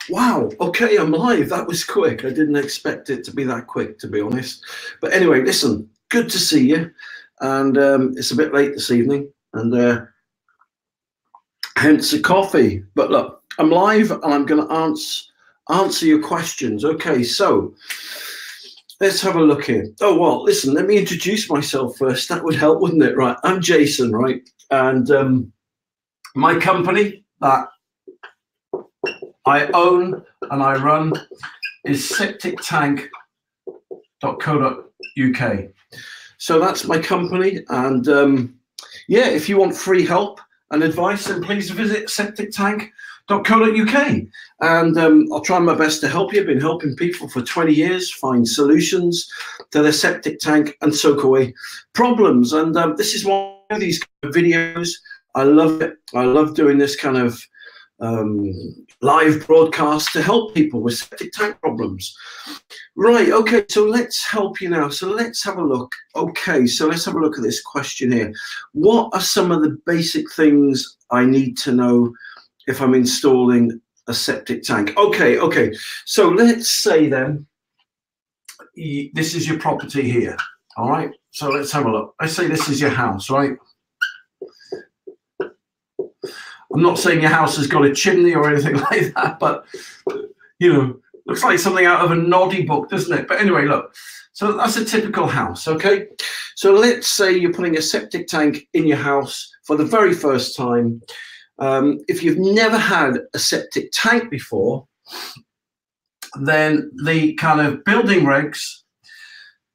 Wow, okay, I'm live. That was quick. I didn't expect it to be that quick, to be honest. But anyway, listen, good to see you. And it's a bit late this evening, and hence the coffee. But look, I'm live and I'm going to answer your questions. Okay, so let's have a look here. Oh, well, listen, let me introduce myself first. That would help, wouldn't it? Right, I'm Jason, right? And my company that I own and I run is septictank.co.uk. So that's my company. And yeah, if you want free help and advice, then please visit septictank.co.uk. And I'll try my best to help you. I've been helping people for 20 years find solutions to their septic tank and soak away problems. And this is one of these kind of videos. I love it. I love doing this kind of live broadcast to help people with septic tank problems. Right, okay, so let's help you now. So let's have a look. Okay, so let's have a look at this question here. What are some of the basic things I need to know if I'm installing a septic tank? Okay, so let's say then this is your property here. All right, so let's have a look. Let's say this is your house, right? I'm not saying your house has got a chimney or anything like that, but, you know, looks like something out of a noddy book, doesn't it? But anyway, look, so that's a typical house, okay? So let's say you're putting a septic tank in your house for the very first time. If you've never had a septic tank before, then the kind of building regs,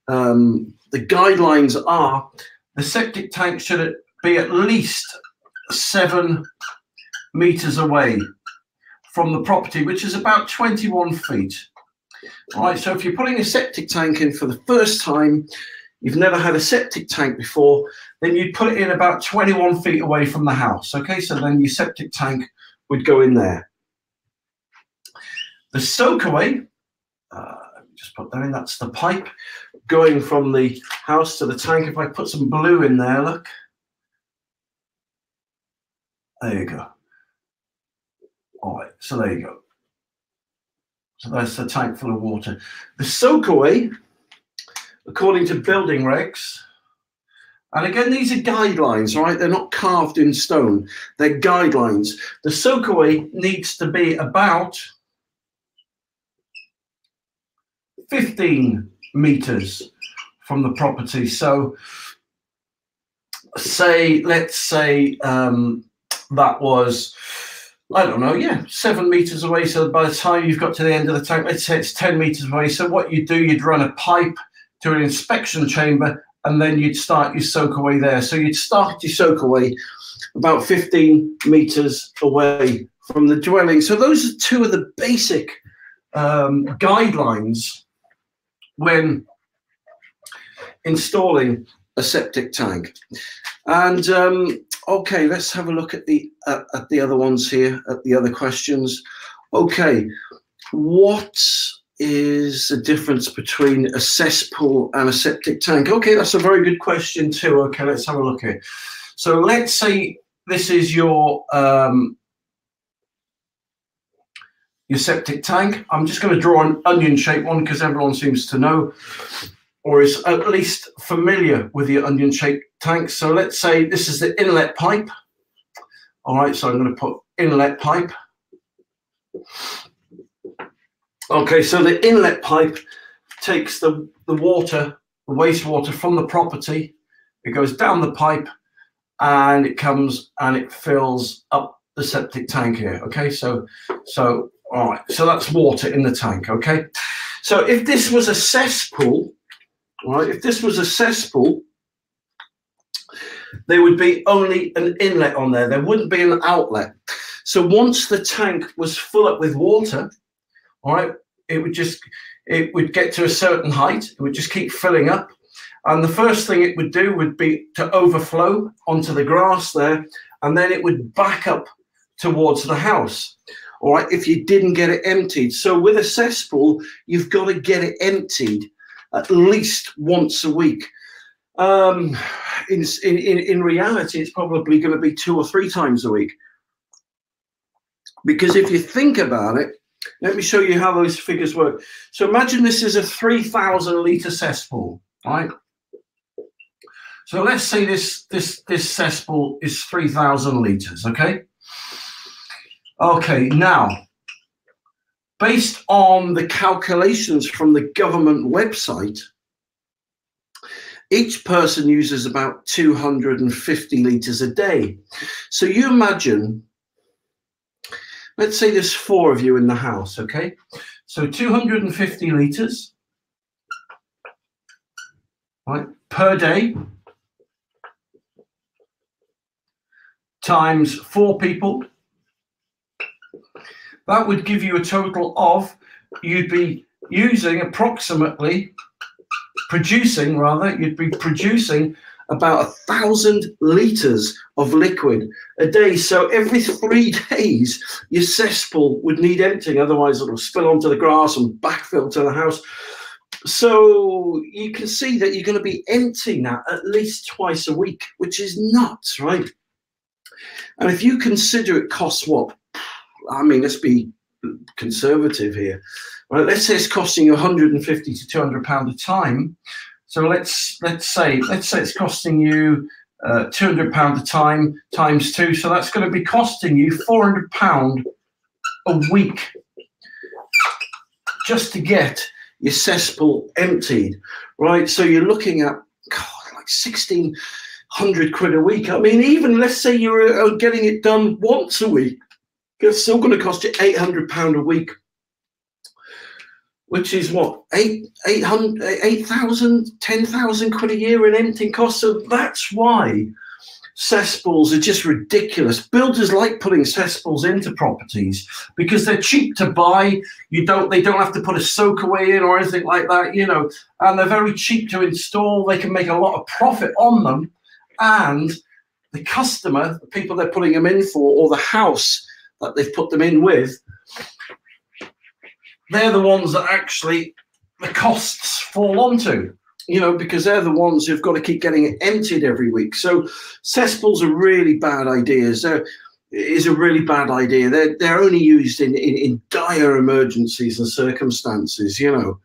the guidelines are the septic tank should be at least 7 meters away from the property, which is about 21 feet. All right, so if you're putting a septic tank in for the first time, you've never had a septic tank before, then you'd put it in about 21 feet away from the house. Okay, so then your septic tank would go in there. The soak away, let me just put that in, that's the pipe going from the house to the tank. If I put some blue in there, look. There you go. All right, so there you go. So that's the tank full of water. The soak away, according to building regs, and again, these are guidelines, right? They're not carved in stone. They're guidelines. The soak away needs to be about 15 meters from the property. So let's say that was, I don't know, yeah, 7 meters away. So by the time you've got to the end of the tank, let's say it's 10 meters away. So what you do, you'd run a pipe to an inspection chamber, and then you'd start your soak away there. So you'd start your soak away about 15 meters away from the dwelling. So those are two of the basic guidelines when installing a septic tank. And okay, let's have a look at the other ones here, at the other questions. Okay, what is the difference between a cesspool and a septic tank? Okay, that's a very good question too. Okay, let's have a look here. So let's say this is your septic tank. I'm just going to draw an onion-shaped one because everyone seems to know, or is at least familiar with the onion-shaped tank. So let's say this is the inlet pipe. All right, so I'm going to put inlet pipe. Okay, so the inlet pipe takes the water, the wastewater from the property. It goes down the pipe and it comes and it fills up the septic tank here. Okay, so all right, so that's water in the tank. Okay, so if this was a cesspool, all right, if this was a cesspool, there would be only an inlet on there. There wouldn't be an outlet. So once the tank was full up with water, all right, it would get to a certain height. It would just keep filling up. And the first thing it would do would be to overflow onto the grass there, and then it would back up towards the house. All right, if you didn't get it emptied. So with a cesspool, you've got to get it emptied at least once a week. In reality, it's probably going to be 2 or 3 times a week. Because if you think about it, Let me show you how those figures work. So imagine this is a 3,000 litre cesspool, right? So let's say this cesspool is 3,000 litres, okay? Okay, now, based on the calculations from the government website, each person uses about 250 litres a day. So you imagine, let's say there's 4 of you in the house, okay? So 250 litres, right, per day, times 4 people. That would give you a total of, you'd be using approximately, you'd be producing about 1,000 litres of liquid a day. So every 3 days, your cesspool would need emptying, otherwise it'll spill onto the grass and backfill to the house. So you can see that you're going to be emptying that at least twice a week, which is nuts, right? And if you consider it costs what? I mean, let's be conservative here. Right, let's say it's costing you 150 to 200 pound a time. So let's say it's costing you 200 pound a time times 2. So that's going to be costing you 400 pound a week just to get your cesspool emptied, right? So you're looking at, God, like 1,600 quid a week. I mean, even let's say you're getting it done once a week, it's still going to cost you 800 pound a week, which is what, 8,000, 10,000 quid a year in emptying costs. So that's why cesspools are just ridiculous. Builders like putting cesspools into properties because they're cheap to buy. They don't have to put a soak away in or anything like that, you know, and they're very cheap to install. They can make a lot of profit on them, and the customer, the people they're putting them in for, or the house that they've put them in with, they're the ones that actually the costs fall onto, you know, because they're the ones who've got to keep getting it emptied every week. So cesspools are really bad ideas. It is a really bad idea. They're only used in dire emergencies and circumstances, you know.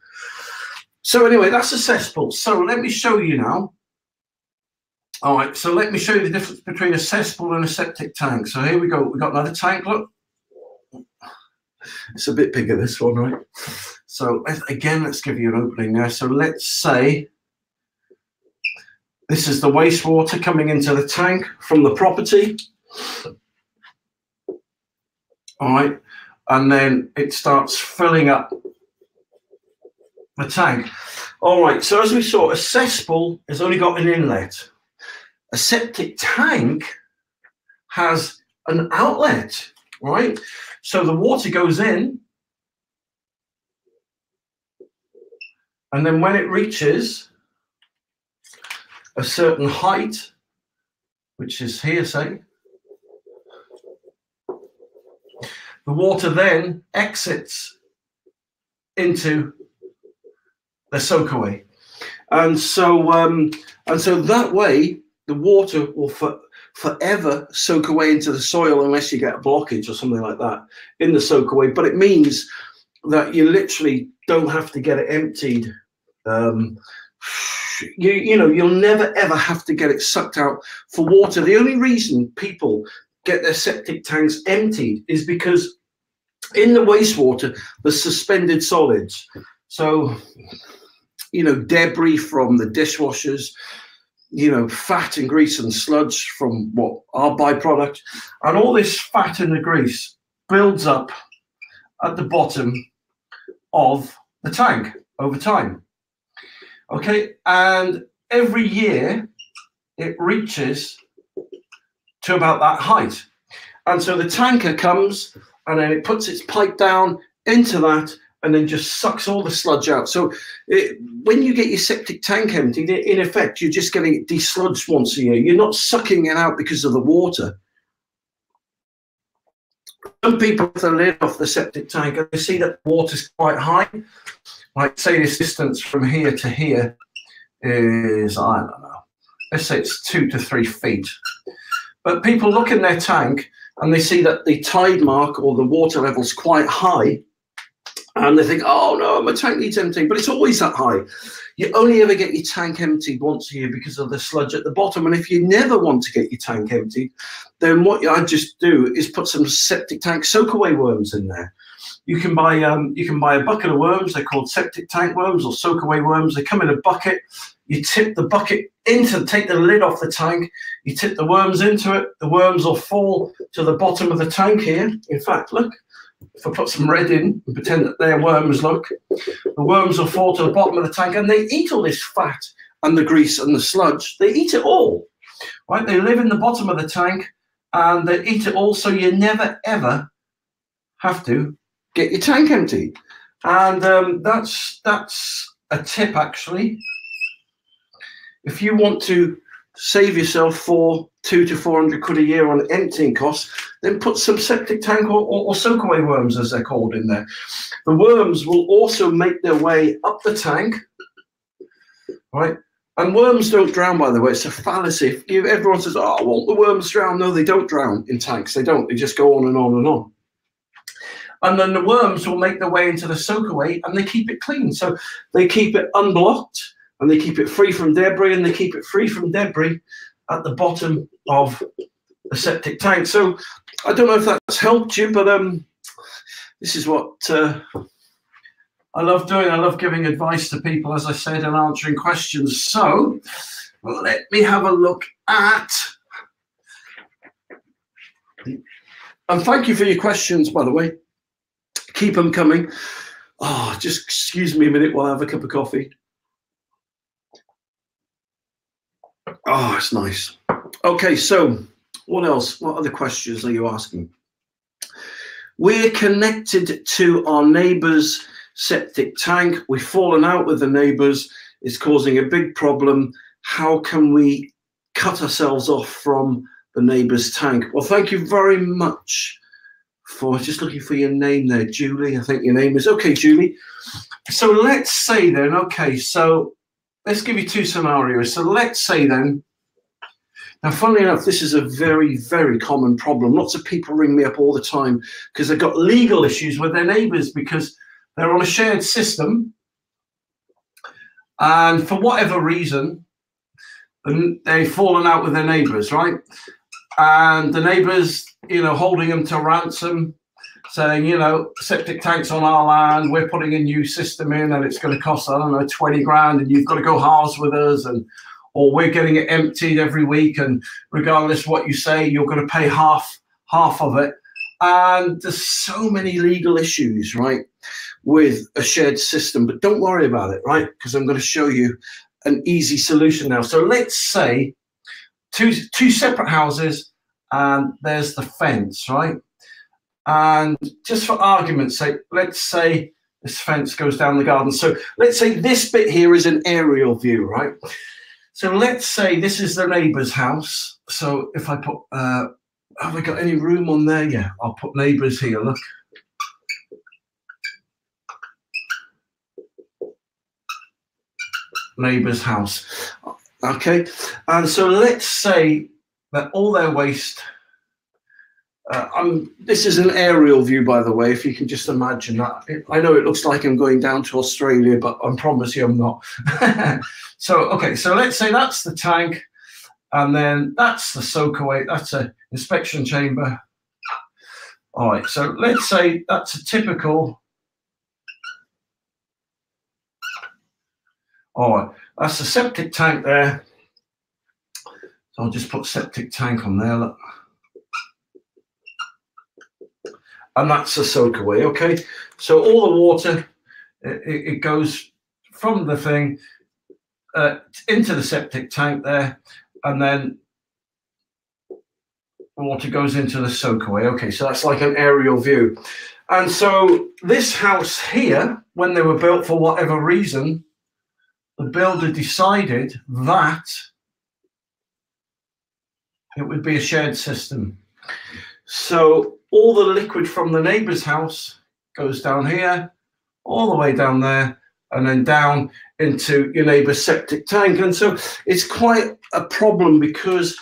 So anyway, that's a cesspool. So let me show you now. All right, so let me show you the difference between a cesspool and a septic tank. So here we go. We've got another tank, look. It's a bit bigger, this one, right? So again, let's give you an opening there. So let's say this is the wastewater coming into the tank from the property. All right, and then it starts filling up the tank. All right, so as we saw, a cesspool has only got an inlet. A septic tank has an outlet, right? So the water goes in, and then when it reaches a certain height, which is here, say, the water then exits into the soakaway. And so that way, the water will forever soak away into the soil unless you get a blockage or something like that in the soak away. But it means that you literally don't have to get it emptied. You know, you'll never ever have to get it sucked out for water. The only reason people get their septic tanks emptied is because in the wastewater there's suspended solids. So, you know, debris from the dishwashers, you know, fat and grease and sludge from what our byproduct, and all this fat and the grease builds up at the bottom of the tank over time. Okay, and every year it reaches to about that height, and so the tanker comes and then it puts its pipe down into that and then just sucks all the sludge out. So when you get your septic tank emptied, in effect, you're just getting it desludged once a year. You're not sucking it out because of the water. Some people put the lid off the septic tank and they see that the water's quite high. Like say this distance from here to here is, I don't know, let's say it's 2 to 3 feet. But people look in their tank and they see that the tide mark or the water level's quite high. And they think, oh no, my tank needs emptying, but it's always that high. You only ever get your tank emptied once a year because of the sludge at the bottom. And if you never want to get your tank emptied, then what I just do is put some septic tank soak away worms in there. You can buy a bucket of worms. They're called septic tank worms or soak away worms. They come in a bucket. You tip the bucket take the lid off the tank. You tip the worms into it. The worms will fall to the bottom of the tank here. In fact, look. If I put some red in and pretend that they're worms, look, the worms will fall to the bottom of the tank and they eat all this fat and the grease and the sludge. They eat it all, right? They live in the bottom of the tank and they eat it all, so you never, ever have to get your tank emptied. And that's a tip, actually. If you want to save yourself for 200 to 400 quid a year on emptying costs, then put some septic tank or soak away worms, as they're called, in there. The worms will also make their way up the tank, right? And worms don't drown, by the way. It's a fallacy. Everyone says, oh, I want the worms to drown. No, they don't drown in tanks. They don't. They just go on and on and on. And then the worms will make their way into the soak away and they keep it clean. So they keep it unblocked and they keep it free from debris, and they keep it free from debris at the bottom of the septic tank. So I don't know if that's helped you, but this is what I love doing. I love giving advice to people, as I said, and answering questions. So let me have a look at, and thank you for your questions, by the way. Keep them coming. Oh, just excuse me a minute while I have a cup of coffee. Oh, it's nice. Okay, so what else? What other questions are you asking? We're connected to our neighbour's septic tank. We've fallen out with the neighbours. It's causing a big problem. How can we cut ourselves off from the neighbour's tank? Well, thank you very much for just looking for your name there, Julie. I think your name is. Okay, Julie. So let's say then, okay, so let's give you two scenarios. So let's say then, now funnily enough, this is a very, very common problem. Lots of people ring me up all the time because they've got legal issues with their neighbours because they're on a shared system. And for whatever reason, they've fallen out with their neighbours, right? And the neighbours, you know, holding them to ransom, saying, you know, septic tanks on our land, we're putting a new system in and it's going to cost, I don't know, 20 grand and you've got to go halves with us, and or we're getting it emptied every week and regardless what you say, you're going to pay half of it. And there's so many legal issues, right, with a shared system, but don't worry about it, right, because I'm going to show you an easy solution now. So let's say two separate houses and there's the fence, right? And just for argument's sake, let's say this fence goes down the garden. So let's say this bit here is an aerial view, right? So let's say this is the neighbour's house. So if I put, have I got any room on there? Yeah, I'll put neighbours here, look. Neighbour's house. Okay, and so let's say that all their waste, this is an aerial view, by the way, if you can just imagine that. I know it looks like I'm going down to Australia, but I promise you I'm not. So, okay, so let's say that's the tank, and then that's the soak away, that's an inspection chamber. All right, so let's say that's a typical, all right, that's the septic tank there. So I'll just put septic tank on there, look. And that's the soak away, okay? So all the water, it goes from the thing into the septic tank there, and then water goes into the soak away. Okay, so that's like an aerial view. And so this house here, when they were built, for whatever reason, the builder decided that it would be a shared system. So all the liquid from the neighbour's house goes down here, all the way down there, and then down into your neighbour's septic tank. And so it's quite a problem because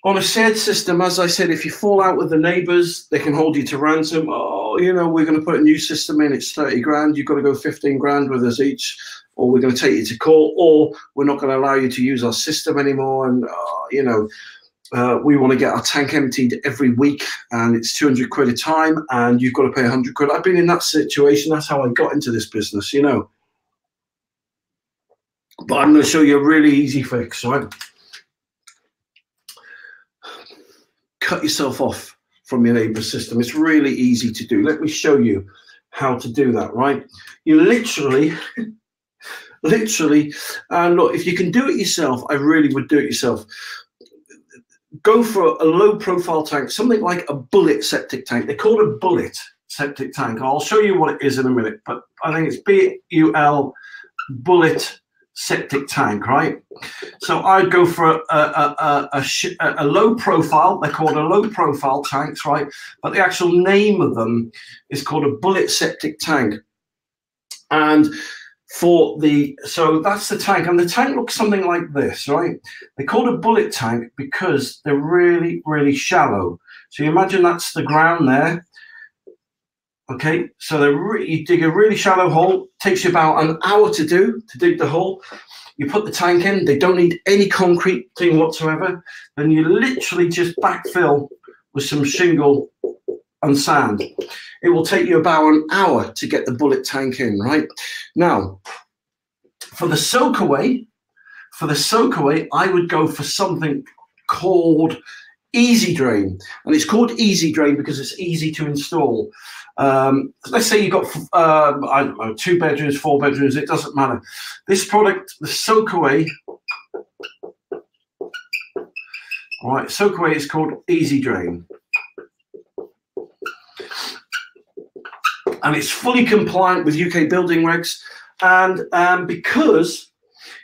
On a shared system, as I said, if you fall out with the neighbours, they can hold you to ransom. Oh, you know, we're going to put a new system in, it's 30 grand, you've got to go 15 grand with us each, or we're going to take you to court, or we're not going to allow you to use our system anymore. And, you know, we want to get our tank emptied every week, and it's 200 quid a time, and you've got to pay 100 quid. I've been in that situation. That's how I got into this business, you know. But I'm going to show you a really easy fix, right? Cut yourself off from your neighbour's system. It's really easy to do. Let me show you how to do that, right? You literally, and look, if you can do it yourself, I really would do it yourself. Go for a low profile tank, something like a bullet septic tank. They call it a bullet septic tank. I'll show you what it is in a minute, but I think it's BUL, bullet septic tank, right? So I'd go for a low profile. They're called a low profile tanks, right? But the actual name of them is called a bullet septic tank. And so that's the tank, and the tank looks something like this, right? They're called a bullet tank because they're really, really shallow. So you imagine that's the ground there. Okay, so you dig a really shallow hole. Takes you about an hour to dig the hole. You put the tank in. They don't need any concrete thing whatsoever. Then you literally just backfill with some shingle and sand. It will take you about an hour to get the bullet tank in, right? Now, for the soak away, I would go for something called Easy Drain. And it's called Easy Drain because it's easy to install. Let's say you've got, I don't know, 2 bedrooms, 4 bedrooms, it doesn't matter. This product, the soak away, all right, soak away is called Easy Drain. And it's fully compliant with UK building regs. And because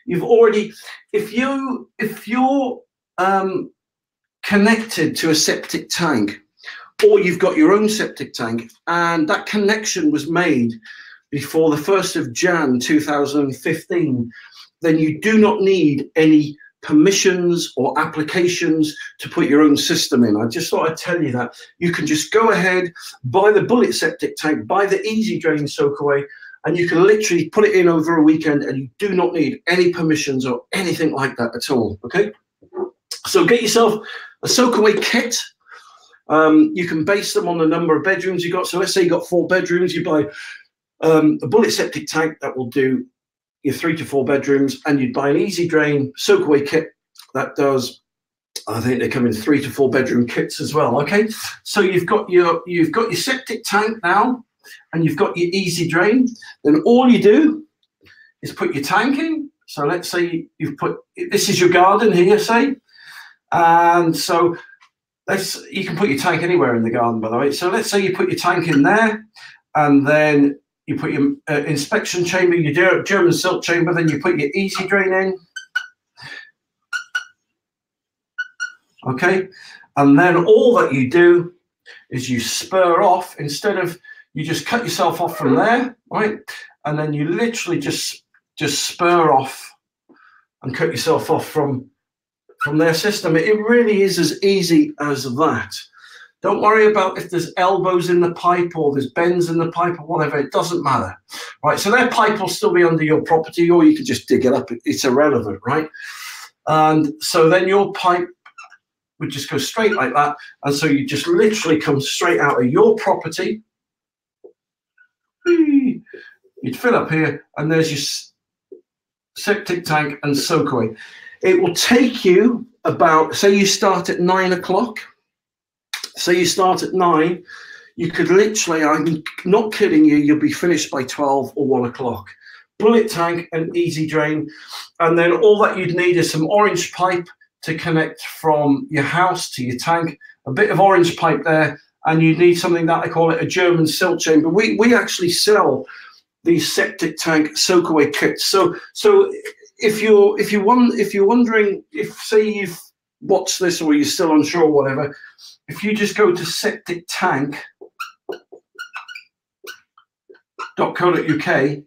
you've already, if you're connected to a septic tank, or you've got your own septic tank, and that connection was made before the 1st of Jan 2015, then you do not need any permissions or applications to put your own system in. I just thought I'd tell you that. You can just go ahead, buy the bullet septic tank, buy the Easy Drain soak away, and you can literally put it in over a weekend, and you do not need any permissions or anything like that at all, okay? So get yourself a soak away kit. You can base them on the number of bedrooms you got. So let's say you got 4 bedrooms, you buy a bullet septic tank that will do your 3 to 4 bedrooms, and you'd buy an Easy Drain soak away kit that does, I think they come in 3 to 4 bedroom kits as well. Okay, so you've got your septic tank now, and you've got your Easy Drain. Then all you do is put your tank in. So let's say you've put, this is your garden here, say, and so you can put your tank anywhere in the garden, by the way. So let's say you put your tank in there, and then you put your inspection chamber, your German silt chamber, then you put your Easy Drain in. Okay, and then all that you do is you spur off, instead of, you just cut yourself off from there, right? And then you literally just spur off and cut yourself off from their system. It really is as easy as that. Don't worry about if there's elbows in the pipe or there's bends in the pipe or whatever. It doesn't matter, right? So their pipe will still be under your property, or you can just dig it up. It's irrelevant, right? And so then your pipe would just go straight like that. And so you just literally come straight out of your property. You'd fill up here, and there's your septic tank and soak away. It will take you about, say you start at 9 o'clock. Say you start at 9, you could literally, I'm not kidding you, you'll be finished by 12 or 1 o'clock. Bullet tank and Easy Drain. And then all that you'd need is some orange pipe to connect from your house to your tank, a bit of orange pipe there, and you need something that I call it a German silt chamber. We actually sell these septic tank soak away kits. So if you're wondering, if say you've watched this or you're still unsure or whatever, if you just go to septictank.co.uk,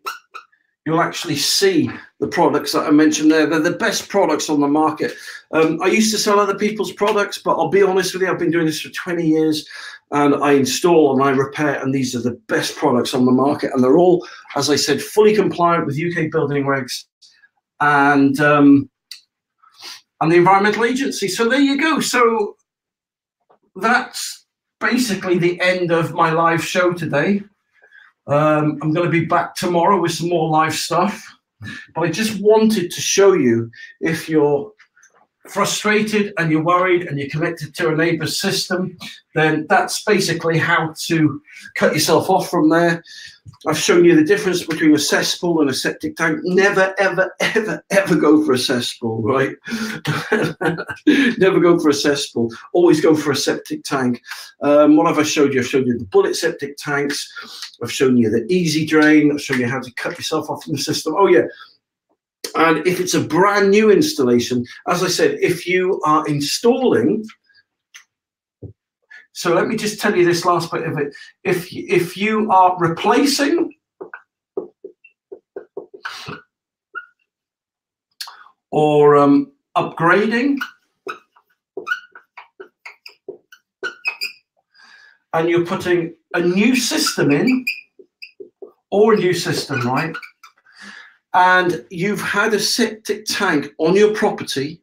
you'll actually see the products that I mentioned there. They're the best products on the market. I used to sell other people's products, but I'll be honest with you, I've been doing this for 20 years, and I install and I repair, and these are the best products on the market. And they're all, as I said, fully compliant with UK building regs and the Environmental Agency. So there you go. So that's basically the end of my live show today. I'm going to be back tomorrow with some more live stuff, but I just wanted to show you, if you're frustrated and you're worried and you're connected to a Neighbours system, then that's basically how to cut yourself off from there. I've shown you the difference between a cesspool and a septic tank. Never, ever, ever, ever go for a cesspool, right? Never go for a cesspool. Always go for a septic tank. What have I showed you? I've showed you the bullet septic tanks. I've shown you the easy drain. I've shown you how to cut yourself off from the system. Oh, yeah. And if it's a brand new installation, as I said, if you are installing, so let me just tell you this last bit of it. If you are replacing or upgrading, and you're putting a new system in, or a new system, right? And you've had a septic tank on your property,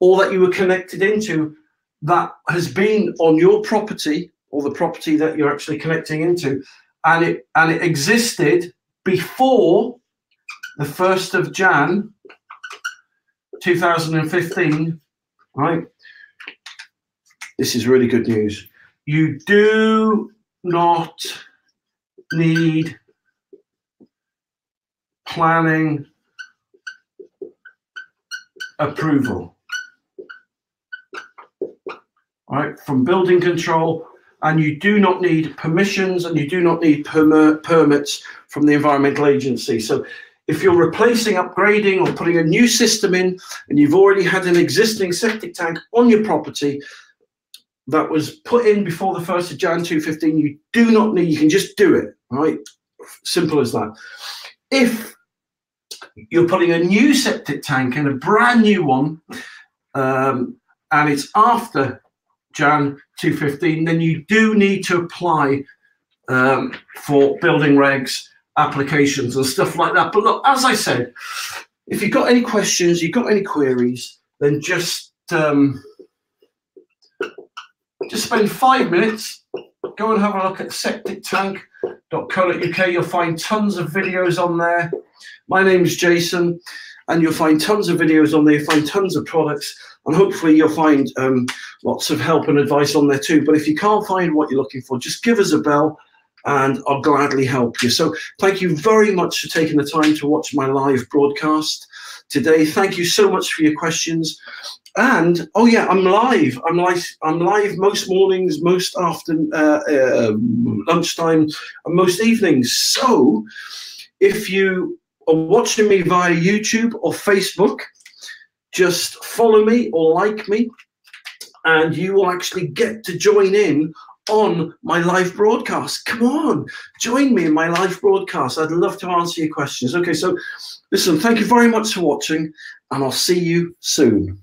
or that you were connected into, that has been on your property, or the property that you're actually connecting into, and it existed before the 1st of Jan 2015, right? This is really good news. You do not need planning approval, right, from building control, and you do not need permissions, and you do not need permits from the Environmental Agency. So if you're replacing, upgrading, or putting a new system in, and you've already had an existing septic tank on your property that was put in before the 1st of Jan 2015, you do not need, you can just do it, right? Simple as that. If you're putting a new septic tank in, a brand new one, and it's after Jan 2015, then you do need to apply for building regs, applications and stuff like that. But look, as I said, if you've got any questions, you've got any queries, then just spend 5 minutes, go and have a look at septictank.co.uk. You'll find tons of videos on there. My name is Jason, and you'll find tons of videos on there. You'll find tons of products, and hopefully you'll find lots of help and advice on there too. But if you can't find what you're looking for, just give us a bell, and I'll gladly help you. So thank you very much for taking the time to watch my live broadcast today. Thank you so much for your questions. And oh yeah, I'm live. I'm live most mornings, most after lunchtime, and most evenings. So if you are watching me via YouTube or Facebook, just follow me or like me, and you will actually get to join in on my live broadcast. Come on, join me in my live broadcast. I'd love to answer your questions. Okay, so listen, thank you very much for watching, and I'll see you soon.